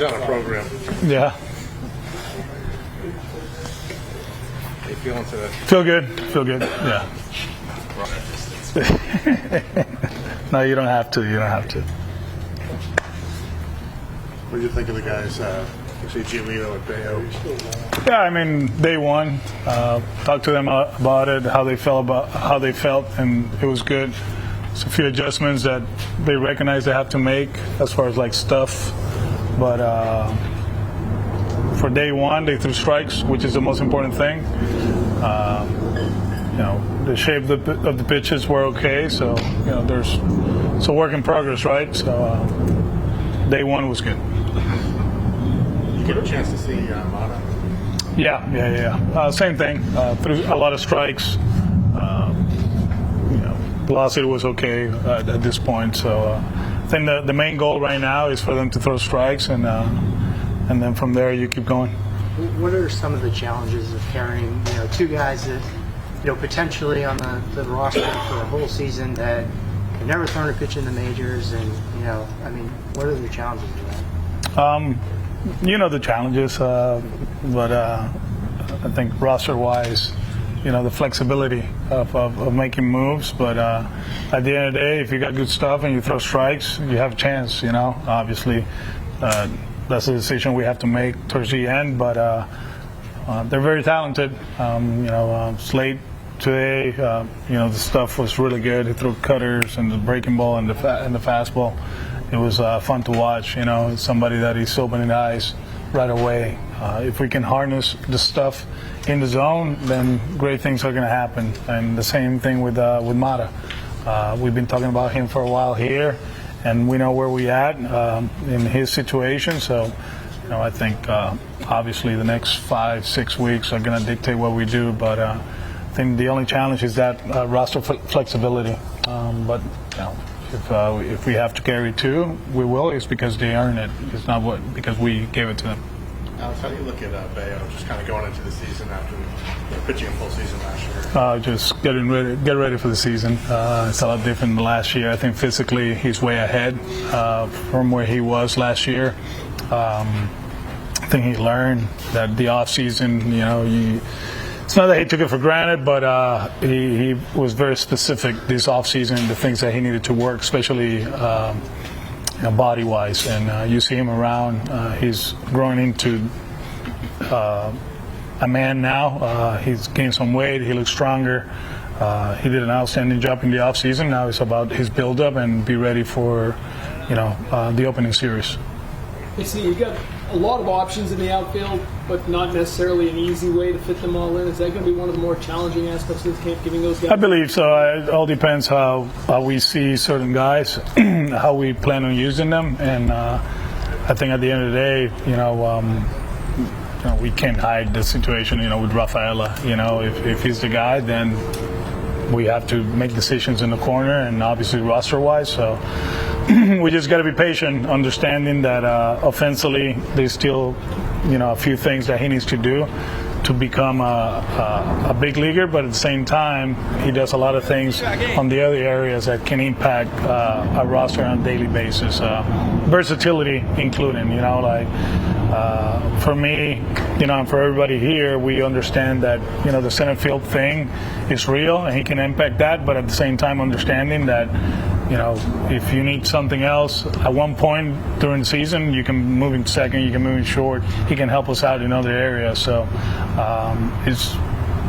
on a program. Yeah. How you feeling today? Feel good. Yeah. No, you don't have to. What do you think of the guys? Giolito and Bayo. Yeah, I mean, day one, talked to them about it, how they felt, and it was good. It's a few adjustments that they recognize they have to make as far as like stuff, but for day one, they threw strikes, which is the most important thing. The shape of the pitches were okay, so it's a work in progress, right? So day one was good. You get a chance to see Mata. Yeah. Same thing. Threw a lot of strikes. Velocity was okay at this point. So I think the main goal right now is for them to throw strikes, and then from there you keep going. What are some of the challenges of carrying two guys that potentially on the roster for a whole season that have never thrown a pitch in the majors, and what are the challenges of that? The challenges, but I think roster-wise, the flexibility of making moves. But at the end of the day, if you got good stuff and you throw strikes, you have a chance. Obviously, that's a decision we have to make towards the end. But they're very talented. Slate today, the stuff was really good. He threw cutters and the breaking ball and the fastball. It was fun to watch. It's somebody that he's opening eyes right away. If we can harness the stuff in the zone, then great things are going to happen. And the same thing with Mata. We've been talking about him for a while here, and we know where we're at in his situation. So, I think obviously the next 5-6 weeks are going to dictate what we do. But I think the only challenge is that roster flexibility. But if we have to carry two, we will. It's because they earn it. It's not because we gave it to them. Alex, how do you look at Bayo just kind of going into the season after pitching a full season last year? Just get ready for the season. It's a lot different than last year. I think physically he's way ahead from where he was last year. I think he learned that the off season, it's not that he took it for granted, but he was very specific this off season, the things that he needed to work, especially body-wise. And you see him around. He's growing into a man now. He's gained some weight. He looks stronger. He did an outstanding job in the off season. Now it's about his build-up and be ready for the opening series. You got a lot of options in the outfield, but not necessarily an easy way to fit them all in. Is that going to be one of the more challenging aspects of this camp, giving those guys? I believe so. It all depends how we see certain guys, how we plan on using them, and I think at the end of the day, we can't hide the situation. With Rafaela, if he's the guy, then we have to make decisions in the corner, and obviously roster-wise. So we just got to be patient, understanding that offensively there's still, a few things that he needs to do to become a big leaguer. But at the same time, he does a lot of things on the other areas that can impact a roster on a daily basis. Versatility including, for me, and for everybody here, we understand that, the center field thing is real and he can impact that, but at the same time understanding that, if you need something else at one point during the season, you can move in second, you can move in short. He can help us out in other areas. So,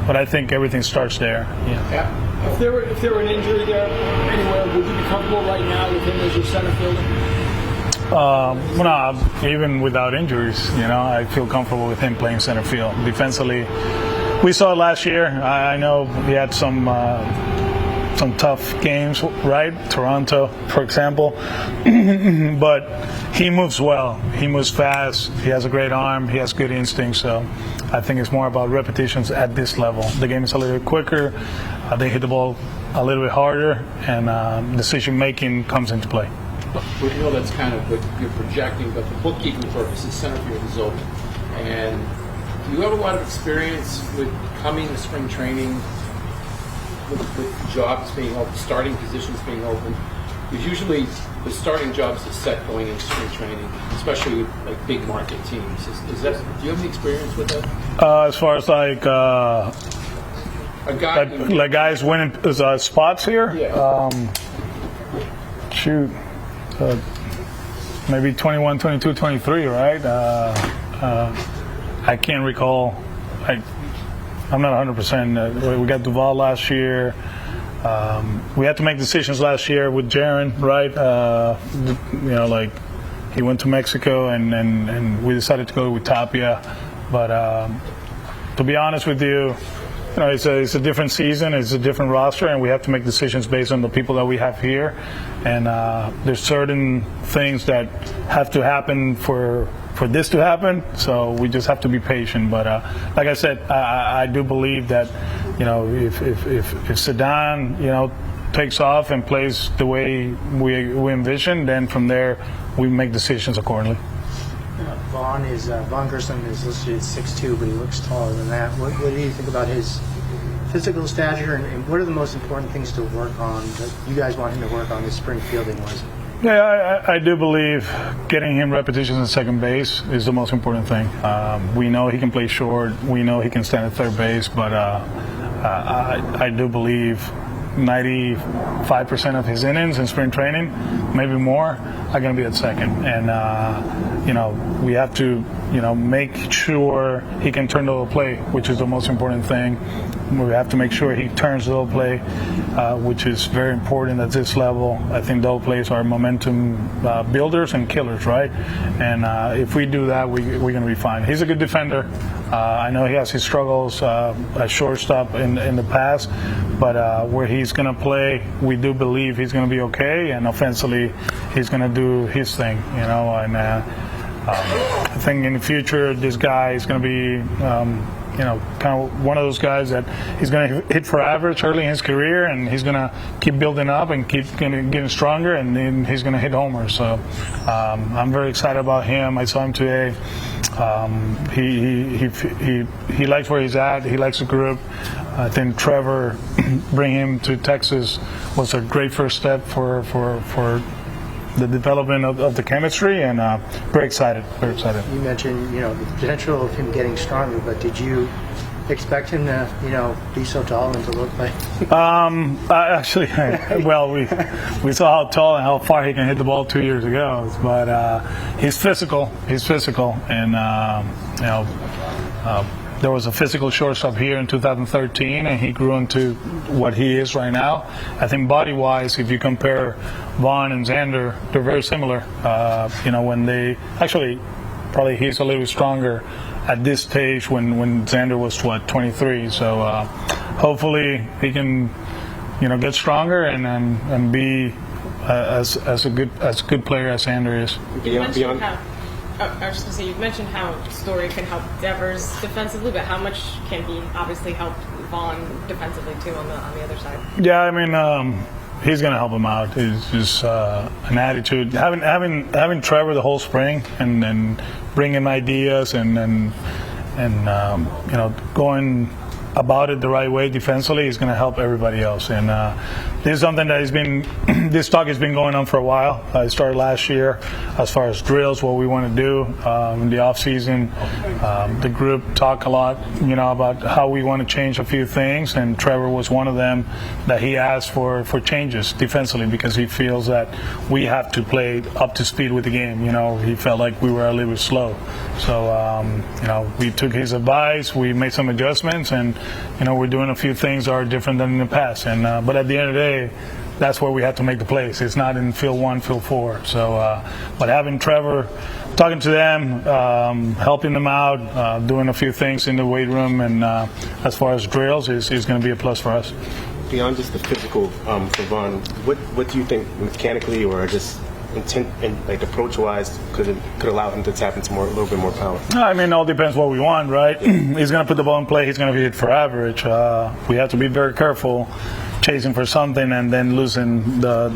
but I think everything starts there. Yeah. If there were an injury there anywhere, would you be comfortable right now with him as your center fielder? No, even without injuries, I feel comfortable with him playing center field. Defensively, we saw it last year. I know he had some tough games, right? Toronto, for example. But he moves well. He moves fast. He has a great arm. He has good instincts. So I think it's more about repetitions at this level. The game is a little bit quicker. They hit the ball a little bit harder, and decision-making comes into play. We know that's kind of what you're projecting, but for bookkeeping purposes, center field is open. And do you have a lot of experience with coming to spring training with jobs being open, starting positions being open, Because usually the starting jobs is set going into spring training, especially with like big market teams. Is that? Do you have any experience with that? As far as like A guy like guys winning spots here. Yeah. Shoot, maybe 21, 22, 23, right? I can't recall. I'm not 100%. We got Duval last year. We had to make decisions last year with Jaron, right? Like he went to Mexico, and we decided to go with Tapia. But to be honest with you, it's a different season, it's a different roster, and we have to make decisions based on the people that we have here. And there's certain things that have to happen for this to happen, so we just have to be patient. But like I said, I do believe that if Ceddanne takes off and plays the way we envision, then from there we make decisions accordingly. Vaughn Gerson is listed at 6'2", but he looks taller than that. What do you think about his physical stature, and what are the most important things to work on that you guys want him to work on this spring fielding wise? Yeah, I do believe getting him repetitions at second base is the most important thing. We know he can play short. We know he can stand at third base, but I do believe 95% of his innings in spring training, maybe more, are going to be at second. And, we have to, make sure he can turn the play, which is the most important thing. We have to make sure he turns the play, which is very important at this level. I think double plays are momentum builders and killers, right? And if we do that, we're going to be fine. He's a good defender. I know he has his struggles at shortstop in the past, but where he's going to play, we do believe he's going to be okay, and offensively, he's going to do his thing, and I think in the future, this guy is going to be kind of one of those guys that he's going to hit for average early in his career, and he's going to keep building up and keep getting stronger, and then he's going to hit homers. So I'm very excited about him. I saw him today. He likes where he's at. He likes the group. I think Trevor bringing him to Texas was a great first step for the development of the chemistry, and very excited. You mentioned the potential of him getting stronger, but did you expect him to be so tall and to look like? We saw how tall and how far he can hit the ball 2 years ago, but he's physical, and there was a physical shortstop here in 2013, and he grew into what he is right now. I think body-wise, if you compare Vaughn and Xander, they're very similar. When they actually, probably he's a little stronger at this stage when Xander was 23. So hopefully he can, get stronger and be as a good player as Xander is. I was just going to say, you've mentioned how Story can help Devers defensively, but how much can he obviously help Vaughn defensively too on the other side? Yeah, I mean, he's going to help him out. It's just an attitude. Having Trevor the whole spring and bringing ideas and going about it the right way defensively is going to help everybody else. And this is something that this talk has been going on for a while. It started last year as far as drills, what we want to do in the off season. The group talked a lot, about how we want to change a few things, and Trevor was one of them that he asked for changes defensively because he feels that we have to play up to speed with the game. He felt like we were a little bit slow. So, we took his advice, we made some adjustments, and we're doing a few things that are different than in the past. And but at the end of the day, that's where we have to make the plays. It's not in field 1, field 4. So, but having Trevor, talking to them, helping them out, doing a few things in the weight room, and as far as drills, is going to be a plus for us. Beyond just the physical for Vaughn, what do you think mechanically or just intent and approach-wise could allow him to tap into a little bit more power? I mean, it all depends what we want, right? He's going to put the ball in play. He's going to be hit for average. We have to be very careful chasing for something and then losing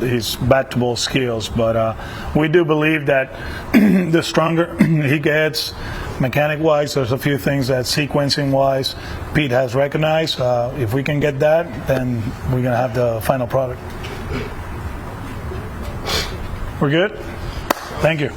his bat-to-ball skills. But we do believe that the stronger he gets, mechanic-wise, there's a few things that sequencing-wise Pete has recognized. If we can get that, then we're going to have the final product. We're good? Thank you.